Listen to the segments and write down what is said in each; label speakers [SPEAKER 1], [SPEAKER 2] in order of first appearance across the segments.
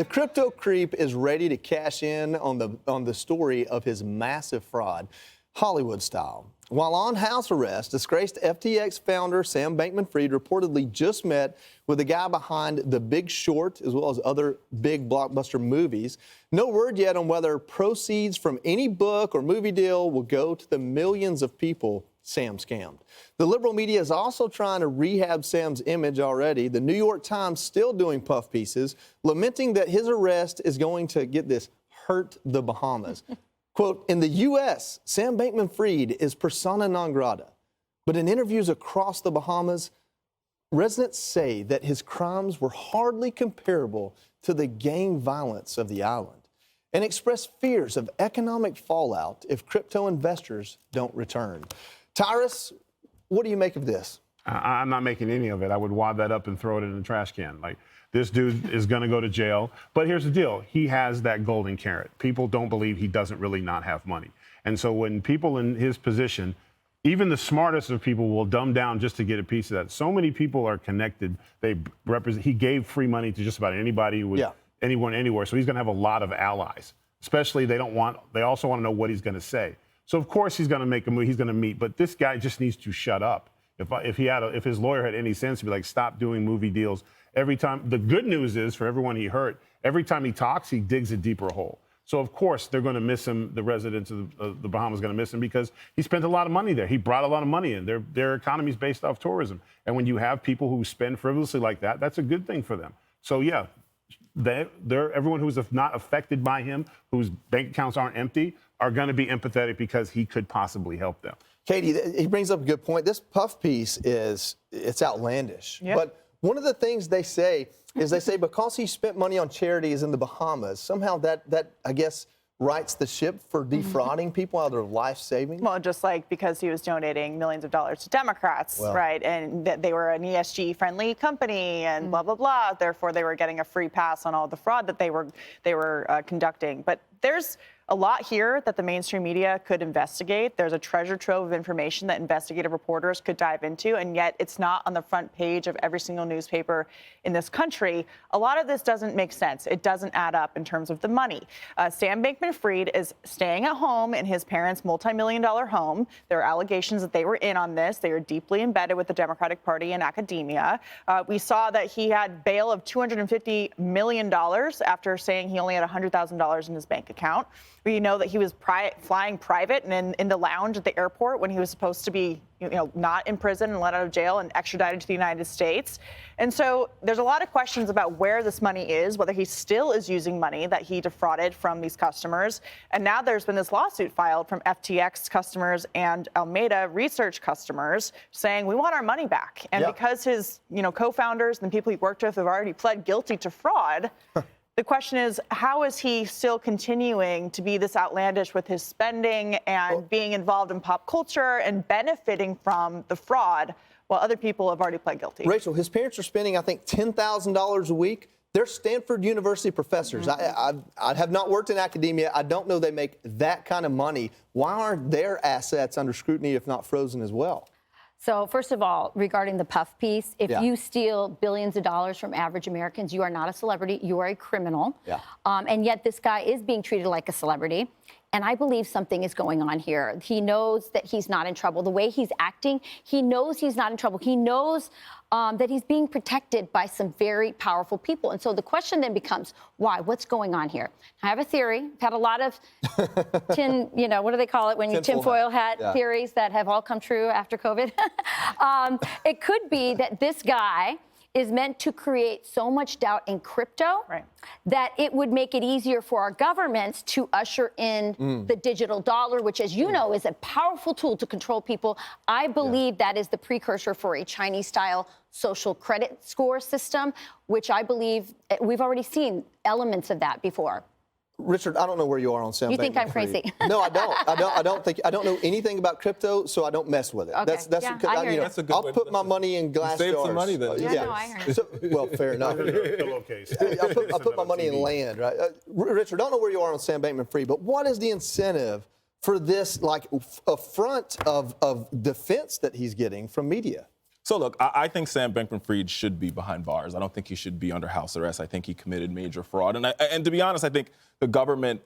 [SPEAKER 1] The crypto creep is ready to cash in on the story of his massive fraud, Hollywood style. While on house arrest, disgraced FTX founder Sam Bankman-Fried reportedly just met with the guy behind The Big Short, as well as other big blockbuster movies. No word yet on whether proceeds from any book or movie deal will go to the millions of people Sam scammed. The liberal media is also trying to rehab Sam's image already. The New York Times still doing puff pieces, lamenting that his arrest is going to, get this, hurt the Bahamas. Quote, in the U.S., Sam Bankman-Fried is persona non grata. But in interviews across the Bahamas, residents say that his crimes were hardly comparable to the gang violence of the island and express fears of economic fallout if crypto investors don't return. Tyrus, what do you make of this?
[SPEAKER 2] I'm not making any of it. I would wad that up and throw it in the trash can. Like, this dude is going to go to jail. But here's the deal. He has that golden carrot. People don't believe he doesn't really not have money. And so when people in his position, even the smartest of people will dumb down just to get a piece of that. So many people are connected. He gave free money to just about anybody, anyone, anywhere. So he's going to have a lot of allies. Especially they also want to know what he's going to say. So of course he's going to make a move. He's going to meet. But this guy just needs to shut up. If his lawyer had any sense, he'd be like, stop doing movie deals. Every time, the good news is for everyone he hurt, every time he talks, he digs a deeper hole. So, of course, they're going to miss him. The residents of the Bahamas are going to miss him because he spent a lot of money there. He brought a lot of money in. Their economy is based off tourism. And when you have people who spend frivolously like that, that's a good thing for them. So, yeah, everyone who's not affected by him, whose bank accounts aren't empty, are going to be empathetic because he could possibly help them.
[SPEAKER 1] Katie, he brings up a good point. This puff piece it's outlandish.
[SPEAKER 3] Yep.
[SPEAKER 1] But one of the things they say is because he spent money on charities in the Bahamas, somehow that I guess, rights the ship for defrauding people out of their life savings?
[SPEAKER 3] Well, just like because he was donating millions of dollars to Democrats, right? And that they were an ESG-friendly company and blah, blah, blah. Therefore, they were getting a free pass on all the fraud that they were conducting. But there's a lot here that the mainstream media could investigate. There's a treasure trove of information that investigative reporters could dive into, and yet it's not on the front page of every single newspaper in this country. A lot of this doesn't make sense. It doesn't add up in terms of the money. Sam Bankman-Fried is staying at home in his parents' multi-million-dollar home. There are allegations that they were in on this. They are deeply embedded with the Democratic Party and academia. We saw that he had bail of $250 million after saying he only had $100,000 in his bank account. We know that he was flying private and in the lounge at the airport when he was supposed to be, not in prison and let out of jail and extradited to the United States. And so there's a lot of questions about where this money is, whether he still is using money that he defrauded from these customers. And now there's been this lawsuit filed from FTX customers and Alameda Research customers saying, we want our money back. And because his, co-founders and the people he worked with have already pled guilty to fraud, the question is, how is he still continuing to be this outlandish with his spending and being involved in pop culture and benefiting from the fraud while other people have already pled guilty?
[SPEAKER 1] Rachel, his parents are spending, I think, $10,000 a week. They're Stanford University professors. I have not worked in academia. I don't know they make that kind of money. Why aren't their assets under scrutiny, if not frozen as well?
[SPEAKER 4] So first of all, regarding the puff piece, if you steal billions of dollars from average Americans, you are not a celebrity, you are a criminal. And yet this guy is being treated like a celebrity. And I believe something is going on here. He knows that he's not in trouble. The way he's acting, he knows he's not in trouble. He knows that he's being protected by some very powerful people. And so the question then becomes, why? What's going on here? I have a theory. I've had a lot of what do they call it when you tinfoil hat theories that have all come true after COVID. It could be that this guy is meant to create so much doubt in crypto that it would make it easier for our governments to usher in the digital dollar, which, as you know, is a powerful tool to control people. I believe that is the precursor for a Chinese-style social credit score system, which I believe we've already seen elements of that before.
[SPEAKER 1] Richard, I don't know where you are on Sam Bankman-Fried.
[SPEAKER 4] You think I'm crazy?
[SPEAKER 1] No, I don't. I don't know anything about crypto, so I don't mess with it.
[SPEAKER 4] Okay.
[SPEAKER 1] That's a good I'll put my money in glass jars.
[SPEAKER 5] Save some money then.
[SPEAKER 4] No, I heard.
[SPEAKER 1] So, well, fair enough. I put my money in land, right? Richard, I don't know where you are on Sam Bankman-Fried, but what is the incentive for this, affront of defense that he's getting from media?
[SPEAKER 5] So, look, I think Sam Bankman-Fried should be behind bars. I don't think he should be under house arrest. I think he committed major fraud. And to be honest, I think the government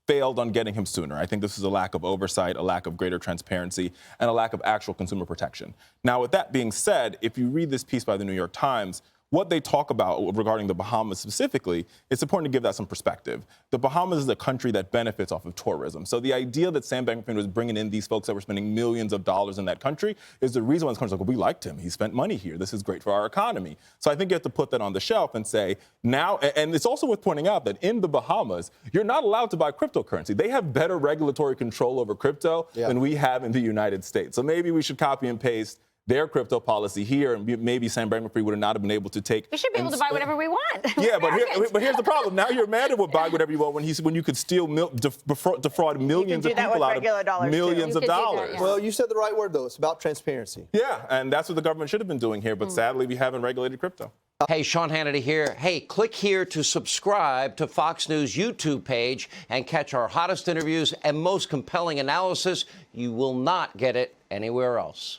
[SPEAKER 5] failed on getting him sooner. I think this is a lack of oversight, a lack of greater transparency, and a lack of actual consumer protection. Now, with that being said, if you read this piece by the New York Times, what they talk about regarding the Bahamas specifically, it's important to give that some perspective. The Bahamas is a country that benefits off of tourism. So the idea that Sam Bankman-Fried was bringing in these folks that were spending millions of dollars in that country is the reason why this country's like, well, we liked him. He spent money here. This is great for our economy. So I think you have to put that on the shelf and say now, and it's also worth pointing out that in the Bahamas, you're not allowed to buy cryptocurrency. They have better regulatory control over crypto than we have in the United States. So maybe we should copy and paste their crypto policy here, and maybe Sam Bankman-Fried would not have been able to take.
[SPEAKER 4] We should be able to buy whatever we want.
[SPEAKER 5] Yeah, but here's the problem. Now you're mad at would buy whatever you want when you could steal defraud millions of people out of millions of dollars.
[SPEAKER 1] Yeah. Well, you said the right word though. It's about transparency.
[SPEAKER 5] Yeah, and that's what the government should have been doing here. But sadly, we haven't regulated crypto.
[SPEAKER 6] Hey, Sean Hannity here. Hey, click here to subscribe to Fox News YouTube page and catch our hottest interviews and most compelling analysis. You will not get it anywhere else.